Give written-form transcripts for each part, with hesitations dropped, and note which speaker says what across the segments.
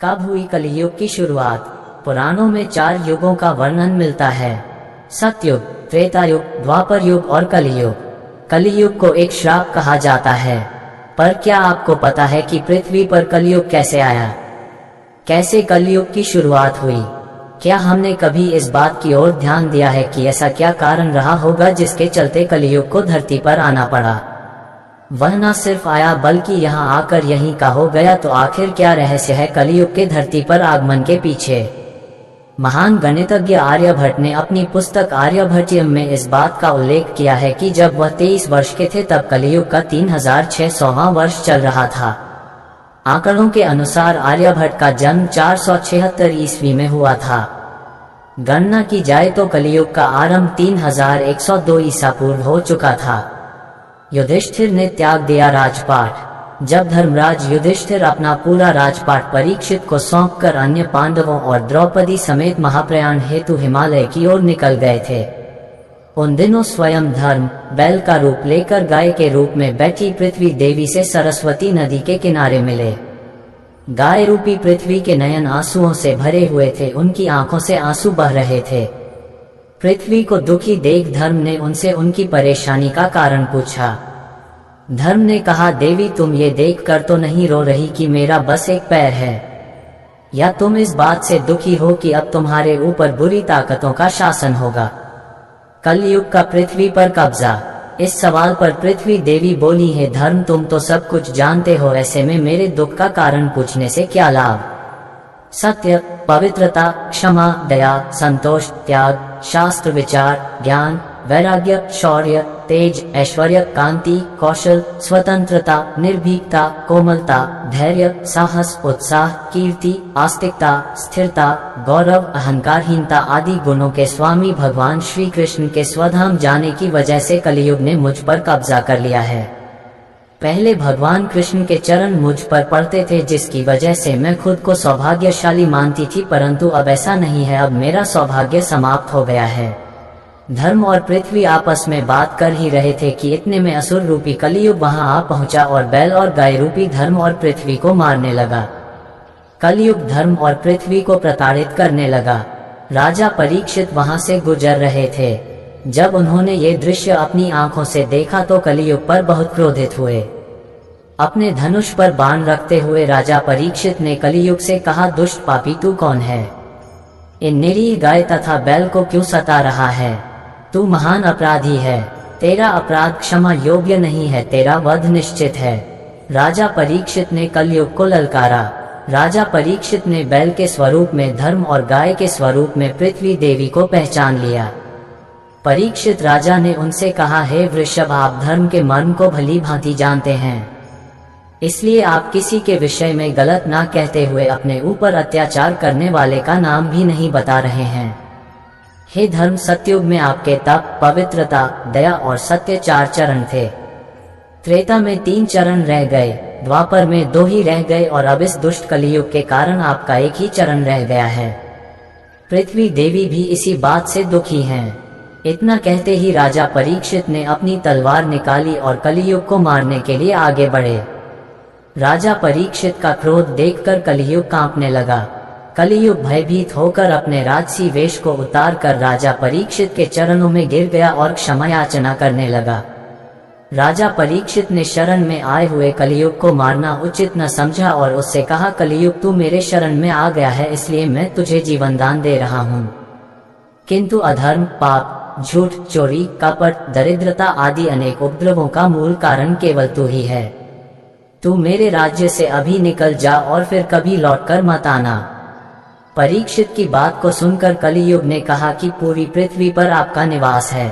Speaker 1: कब हुई कलियुग की शुरुआत? पुराणों में 4 युगों का वर्णन मिलता है, सतयुग, त्रेता युग, द्वापर युग और कलियुग। कलियुग को एक श्राप कहा जाता है, पर क्या आपको पता है कि पृथ्वी पर कलियुग कैसे आया? कैसे कलियुग की शुरुआत हुई? क्या हमने कभी इस बात की ओर ध्यान दिया है कि ऐसा क्या कारण रहा होगा जिसके चलते कलियुग को धरती पर आना पड़ा? वह न सिर्फ आया बल्कि यहाँ आकर यहीं का हो गया। तो आखिर क्या रहस्य है कलियुग के धरती पर आगमन के पीछे? महान गणितज्ञ आर्यभट्ट ने अपनी पुस्तक आर्यभट्टियम में इस बात का उल्लेख किया है कि जब वह 23 वर्ष के थे तब कलियुग का 3600वां वर्ष चल रहा था। आंकड़ों के अनुसार आर्यभट्ट का जन्म 476 ईस्वी में हुआ था। गणना की जाए तो कलियुग का आरंभ 3102 ईसा पूर्व हो चुका था। युधिष्ठिर ने त्याग दिया राजपाट। जब धर्मराज युधिष्ठिर अपना पूरा राजपाट परीक्षित को सौंपकर अन्य पांडवों और द्रौपदी समेत महाप्रयाण हेतु हिमालय की ओर निकल गए थे, उन दिनों स्वयं धर्म बैल का रूप लेकर गाय के रूप में बैठी पृथ्वी देवी से सरस्वती नदी के किनारे मिले। गाय रूपी पृथ्वी के नयन आंसुओं से भरे हुए थे, उनकी आंखों से आंसू बह रहे थे। पृथ्वी को दुखी देख धर्म ने उनसे उनकी परेशानी का कारण पूछा। धर्म ने कहा, देवी तुम ये देख कर तो नहीं रो रही कि मेरा बस एक पैर है, या तुम इस बात से दुखी हो कि अब तुम्हारे ऊपर बुरी ताकतों का शासन होगा? कलयुग का पृथ्वी पर कब्जा। इस सवाल पर पृथ्वी देवी बोली है, धर्म तुम तो सब कुछ जानते हो, ऐसे में मेरे दुख का कारण पूछने से क्या लाभ? सत्य, पवित्रता, क्षमा, दया, संतोष, त्याग, शास्त्र विचार, ज्ञान, वैराग्य, शौर्य, तेज, ऐश्वर्य, कांति, कौशल, स्वतंत्रता, निर्भीकता, कोमलता, धैर्य, साहस, उत्साह, कीर्ति, आस्तिकता, स्थिरता, गौरव, अहंकारहीनता आदि गुणों के स्वामी भगवान श्री कृष्ण के स्वधाम जाने की वजह से कलियुग ने मुझ पर कब्जा कर लिया है। पहले भगवान कृष्ण के चरण मुझ पर पड़ते थे, जिसकी वजह से मैं खुद को सौभाग्यशाली मानती थी, परंतु अब ऐसा नहीं है। अब मेरा सौभाग्य समाप्त हो गया है। धर्म और पृथ्वी आपस में बात कर ही रहे थे कि इतने में असुर रूपी कलियुग वहां आ पहुंचा और बैल और गाय रूपी धर्म और पृथ्वी को मारने लगा। कलियुग धर्म और पृथ्वी को प्रताड़ित करने लगा। राजा परीक्षित वहां से गुजर रहे थे। जब उन्होंने ये दृश्य अपनी आंखों से देखा तो कलियुग पर बहुत क्रोधित हुए। अपने धनुष पर बाण रखते हुए राजा परीक्षित ने कलियुग से कहा, दुष्ट पापी तू कौन है? इन निरीह गाय तथा बैल को क्यों सता रहा है? तू महान अपराधी है, तेरा अपराध क्षमा योग्य नहीं है, तेरा वध निश्चित है। राजा परीक्षित ने कलियुग को ललकारा। राजा परीक्षित ने बैल के स्वरूप में धर्म और गाय के स्वरूप में पृथ्वी देवी को पहचान लिया। परीक्षित राजा ने उनसे कहा, हे वृषभ, आप धर्म के मर्म को भली भांति जानते हैं, इसलिए आप किसी के विषय में गलत ना कहते हुए अपने ऊपर अत्याचार करने वाले का नाम भी नहीं बता रहे हैं। हे धर्म, सतयुग में आपके तप, पवित्रता, दया और सत्य 4 चरण थे। त्रेता में 3 चरण रह गए, द्वापर में 2 ही रह गए और अब इस दुष्ट कलियुग के कारण आपका 1 ही चरण रह गया है। पृथ्वी देवी भी इसी बात से दुखी हैं। इतना कहते ही राजा परीक्षित ने अपनी तलवार निकाली और कलियुग को मारने के लिए आगे बढ़े। राजा परीक्षित का क्रोध देखकर कलियुग कांपने लगा। कलियुग भयभीत होकर अपने राजसी वेश को उतार कर राजा परीक्षित के चरणों में गिर गया और क्षमा याचना करने लगा। राजा परीक्षित ने शरण में आए हुए कलियुग को मारना उचित न समझा और उससे कहा, कलियुग तू मेरे शरण में आ गया है, इसलिए मैं तुझे जीवन दान दे रहा हूँ, किंतु अधर्म, पाप, झूठ, चोरी, कपट, दरिद्रता आदि अनेक उपद्रवों का मूल कारण केवल तू ही है। तू मेरे राज्य से अभी निकल जा और फिर कभी लौटकर मत आना। परीक्षित की बात को सुनकर कलियुग ने कहा कि पूरी पृथ्वी पर आपका निवास है।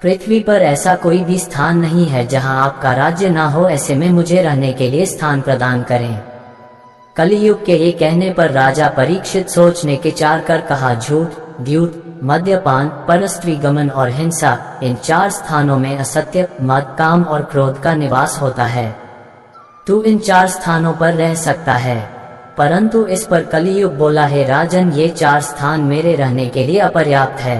Speaker 1: पृथ्वी पर ऐसा कोई भी स्थान नहीं है जहां आपका राज्य ना हो, ऐसे में मुझे रहने के लिए स्थान प्रदान करें। कलियुग के ये कहने पर राजा परीक्षित सोचने के विचार कर कहा, झूठ, द्यूत, मद्यपान, परस्त्री गमन और हिंसा, इन 4 स्थानों में असत्य, मद, काम और क्रोध का निवास होता है। तू इन 4 स्थानों पर रह सकता है। परंतु इस पर कलियुग बोला, है राजन, ये 4 स्थान मेरे रहने के लिए अपर्याप्त है,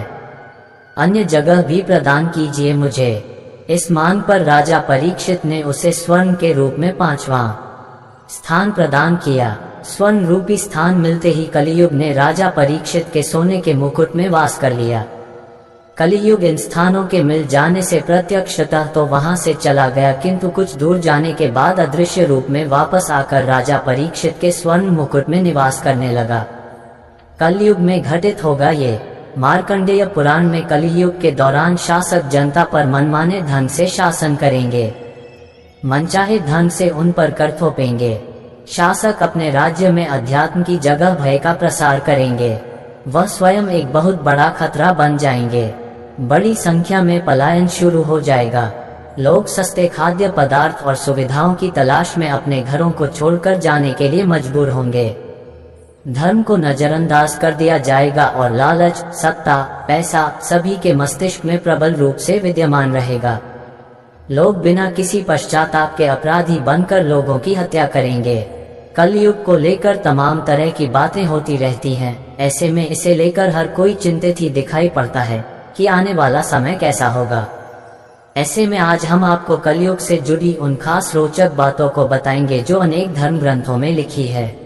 Speaker 1: अन्य जगह भी प्रदान कीजिए मुझे। इस मांग पर राजा परीक्षित ने उसे स्वर्ण के रूप में 5वां स्थान प्रदान किया। स्वर्ण रूपी स्थान मिलते ही कलियुग ने राजा परीक्षित के सोने के मुकुट में वास कर लिया। कलियुग इन स्थानों के मिल जाने से प्रत्यक्षतः तो वहां से चला गया, किंतु कुछ दूर जाने के बाद अदृश्य रूप में वापस आकर राजा परीक्षित के स्वर्ण मुकुट में निवास करने लगा। कलयुग में घटित होगा ये। मार्कंडेय पुराण में कलियुग के दौरान शासक जनता पर मनमाने ढंग से शासन करेंगे, मनचाहे ढंग से उन पर कर थोपेंगे। शासक अपने राज्य में अध्यात्म की जगह भय का प्रसार करेंगे। वह स्वयं एक बहुत बड़ा खतरा बन जाएंगे। बड़ी संख्या में पलायन शुरू हो जाएगा। लोग सस्ते खाद्य पदार्थ और सुविधाओं की तलाश में अपने घरों को छोड़कर जाने के लिए मजबूर होंगे। धर्म को नजरअंदाज कर दिया जाएगा और लालच, सत्ता, पैसा सभी के मस्तिष्क में प्रबल रूप से विद्यमान रहेगा। लोग बिना किसी पश्चाताप के अपराधी बनकर लोगों की हत्या करेंगे। कलयुग को लेकर तमाम तरह की बातें होती रहती हैं। ऐसे में इसे लेकर हर कोई चिंतित ही दिखाई पड़ता है कि आने वाला समय कैसा होगा। ऐसे में आज हम आपको कलयुग से जुड़ी उन खास रोचक बातों को बताएंगे जो अनेक धर्म ग्रंथों में लिखी है।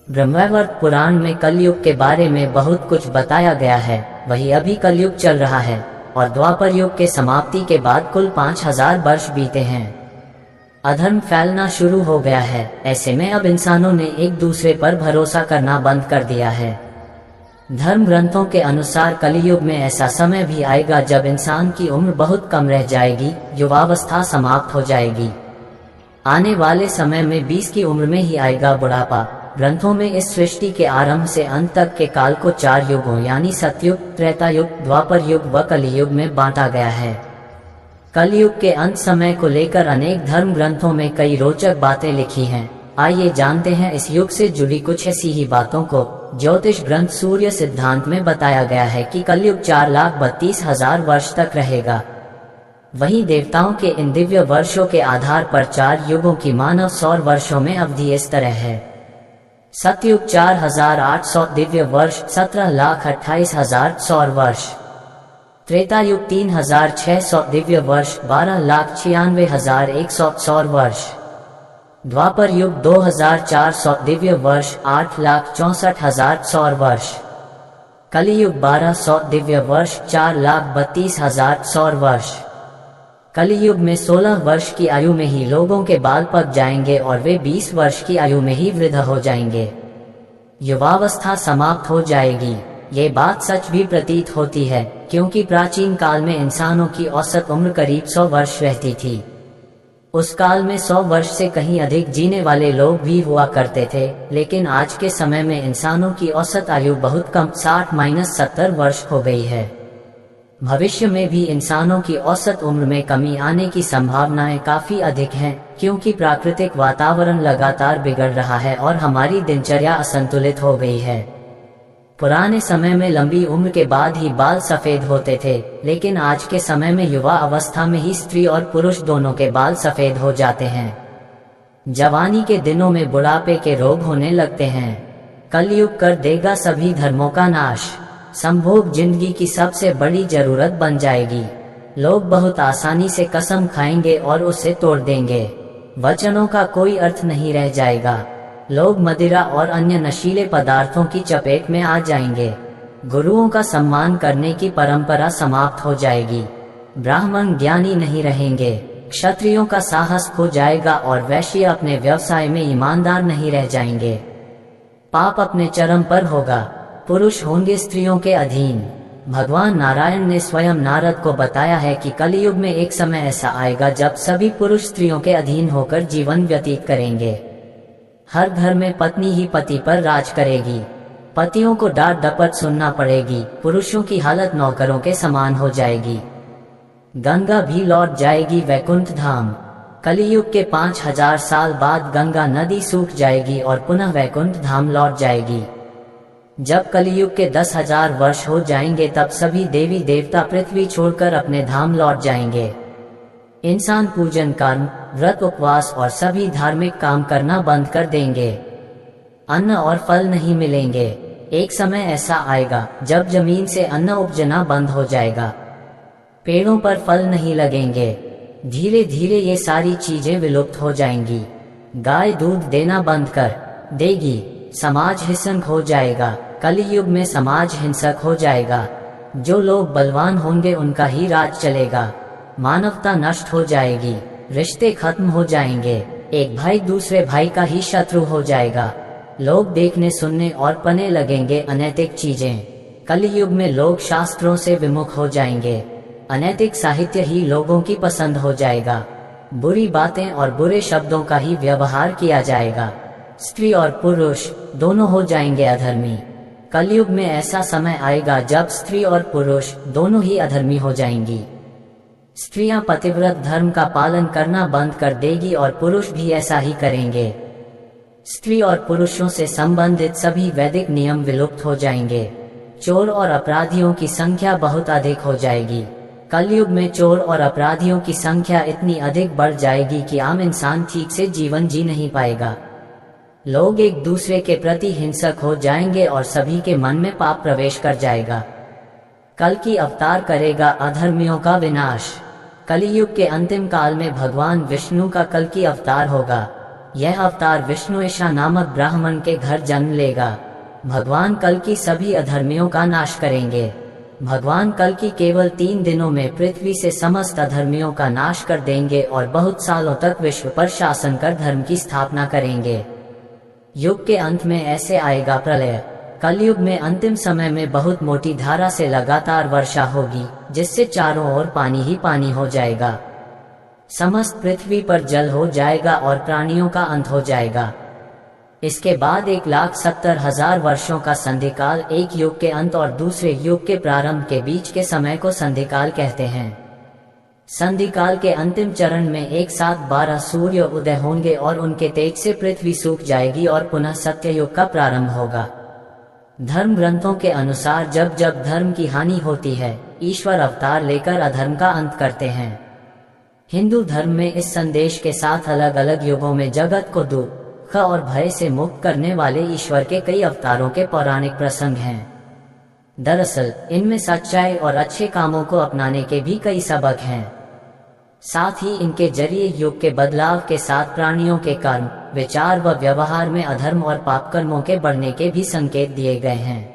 Speaker 1: ब्रह्मवैवर्त पुराण में कलयुग के बारे में बहुत कुछ बताया गया है। वही अभी कलयुग चल रहा है और द्वापर युग के समाप्ति के बाद कुल 5000 वर्ष बीते हैं। अधर्म फैलना शुरू हो गया है। ऐसे में अब इंसानों ने एक दूसरे पर भरोसा करना बंद कर दिया है। धर्म ग्रंथों के अनुसार कलियुग में ऐसा समय भी आएगा जब इंसान की उम्र बहुत कम रह जाएगी, युवावस्था समाप्त हो जाएगी। आने वाले समय में 20 की उम्र में ही आएगा बुढ़ापा। ग्रंथों में इस सृष्टि के आरंभ से अंत तक के काल को 4 युगों यानी सतयुग, त्रेता युग, द्वापर युग व कलियुग में बांटा गया है। कलयुग के अंत समय को लेकर अनेक धर्म ग्रंथों में कई रोचक बातें लिखी हैं। आइए जानते हैं इस युग से जुड़ी कुछ ऐसी ही बातों को। ज्योतिष ग्रंथ सूर्य सिद्धांत में बताया गया है कि कलयुग 4,32,000 वर्ष तक रहेगा। वहीं देवताओं के इन दिव्य वर्षों के आधार पर 4 युगों की मानव सौर वर्षों में अवधि इस तरह है। सतयुग 4,800 दिव्य वर्ष, 17,28,000 सौर वर्ष। त्रेता युग 3,600 दिव्य वर्ष, 12,96,100 सौर वर्ष। द्वापर युग 2,400 दिव्य वर्ष, 8,64,000 सौर वर्ष। कलियुग 1,200 दिव्य वर्ष, 4,32,000 सौर वर्ष। कलियुग में 16 वर्ष की आयु में ही लोगों के बाल पक जाएंगे और वे 20 वर्ष की आयु में ही वृद्ध हो जाएंगे। युवावस्था समाप्त हो जाएगी। ये बात सच भी प्रतीत होती है, क्योंकि प्राचीन काल में इंसानों की औसत उम्र करीब 100 वर्ष रहती थी। उस काल में 100 वर्ष से कहीं अधिक जीने वाले लोग भी हुआ करते थे, लेकिन आज के समय में इंसानों की औसत आयु बहुत कम 60-70 वर्ष हो गई है। भविष्य में भी इंसानों की औसत उम्र में कमी आने की संभावनाएं काफी अधिक हैं, क्योंकि प्राकृतिक वातावरण लगातार बिगड़ रहा है और हमारी दिनचर्या असंतुलित हो गई है। पुराने समय में लंबी उम्र के बाद ही बाल सफेद होते थे, लेकिन आज के समय में युवा अवस्था में ही स्त्री और पुरुष दोनों के बाल सफेद हो जाते हैं। जवानी के दिनों में बुढ़ापे के रोग होने लगते हैं। कलयुग कर देगा सभी धर्मों का नाश। संभोग जिंदगी की सबसे बड़ी जरूरत बन जाएगी। लोग बहुत आसानी से कसम खाएंगे और उसे तोड़ देंगे। वचनों का कोई अर्थ नहीं रह जाएगा। लोग मदिरा और अन्य नशीले पदार्थों की चपेट में आ जाएंगे। गुरुओं का सम्मान करने की परंपरा समाप्त हो जाएगी। ब्राह्मण ज्ञानी नहीं रहेंगे। क्षत्रियों का साहस खो जाएगा और वैश्य अपने व्यवसाय में ईमानदार नहीं रह जाएंगे। पाप अपने चरम पर होगा। पुरुष होंगे स्त्रियों के अधीन। भगवान नारायण ने स्वयं नारद को बताया है कि कलयुग में एक समय ऐसा आएगा जब सभी पुरुष स्त्रियों के अधीन होकर जीवन व्यतीत करेंगे। हर घर में पत्नी ही पति पर राज करेगी। पतियों को डांट डपट सुनना पड़ेगी। पुरुषों की हालत नौकरों के समान हो जाएगी। गंगा भी लौट जाएगी वैकुंठ धाम। कलियुग के 5000 साल बाद गंगा नदी सूख जाएगी और पुनः वैकुंठ धाम लौट जाएगी। जब कलियुग के 10,000 वर्ष हो जाएंगे तब सभी देवी देवता पृथ्वी छोड़कर अपने धाम लौट जाएंगे। इंसान पूजन कर्म, व्रत, उपवास और सभी धार्मिक काम करना बंद कर देंगे। अन्न और फल नहीं मिलेंगे। एक समय ऐसा आएगा जब जमीन से अन्न उपजना बंद हो जाएगा। पेड़ों पर फल नहीं लगेंगे। धीरे धीरे ये सारी चीजें विलुप्त हो जाएंगी। गाय दूध देना बंद कर देगी। समाज हिंसक हो जाएगा। कलयुग में समाज हिंसक हो जाएगा। जो लोग बलवान होंगे उनका ही राज चलेगा। मानवता नष्ट हो जाएगी। रिश्ते खत्म हो जाएंगे। एक भाई दूसरे भाई का ही शत्रु हो जाएगा। लोग देखने सुनने और पने लगेंगे अनैतिक चीजें। कलयुग में लोग शास्त्रों से विमुख हो जाएंगे। अनैतिक साहित्य ही लोगों की पसंद हो जाएगा। बुरी बातें और बुरे शब्दों का ही व्यवहार किया जाएगा। स्त्री और पुरुष दोनों हो जाएंगे अधर्मी। कलयुग में ऐसा समय आएगा जब स्त्री और पुरुष दोनों ही अधर्मी हो जाएंगी। स्त्रियां पतिव्रत धर्म का पालन करना बंद कर देगी और पुरुष भी ऐसा ही करेंगे। स्त्री और पुरुषों से संबंधित सभी वैदिक नियम विलुप्त हो जाएंगे। चोर और अपराधियों की संख्या बहुत अधिक हो जाएगी। कलयुग में चोर और अपराधियों की संख्या इतनी अधिक बढ़ जाएगी कि आम इंसान ठीक से जीवन जी नहीं पाएगा। लोग एक दूसरे के प्रति हिंसक हो जाएंगे और सभी के मन में पाप प्रवेश कर जाएगा। कल की अवतार करेगा अधर्मियों का विनाश। कलयुग के अंतिम काल में भगवान विष्णु का कल की अवतार होगा। यह अवतार विष्णुएशा नामक ब्राह्मण के घर जन्म लेगा। भगवान कल की सभी अधर्मियों का नाश करेंगे। भगवान कल की केवल 3 दिनों में पृथ्वी से समस्त अधर्मियों का नाश कर देंगे और बहुत सालों तक विश्व पर शासन कर धर्म की स्थापना करेंगे। युग के अंत में ऐसे आएगा प्रलय। कलयुग में अंतिम समय में बहुत मोटी धारा से लगातार वर्षा होगी, जिससे चारों ओर पानी ही पानी हो जाएगा। समस्त पृथ्वी पर जल हो जाएगा और प्राणियों का अंत हो जाएगा। इसके बाद 1,70,000 वर्षों का संधिकाल एक युग के अंत और दूसरे युग के प्रारंभ के बीच के समय को संधिकाल कहते हैं। संधिकाल के अंतिम चरण में एक साथ 12 सूर्य उदय होंगे और उनके तेज से पृथ्वी सूख जाएगी और पुनः सत्ययुग का प्रारंभ होगा। धर्म ग्रंथों के अनुसार जब जब धर्म की हानि होती है, ईश्वर अवतार लेकर अधर्म का अंत करते हैं। हिंदू धर्म में इस संदेश के साथ अलग अलग युगों में जगत को दुख और भय से मुक्त करने वाले ईश्वर के कई अवतारों के पौराणिक प्रसंग हैं। दरअसल इनमें सच्चाई और अच्छे कामों को अपनाने के भी कई सबक हैं। साथ ही इनके जरिए युग के बदलाव के साथ प्राणियों के कर्म, विचार व व्यवहार में अधर्म और पाप कर्मों के बढ़ने के भी संकेत दिए गए हैं।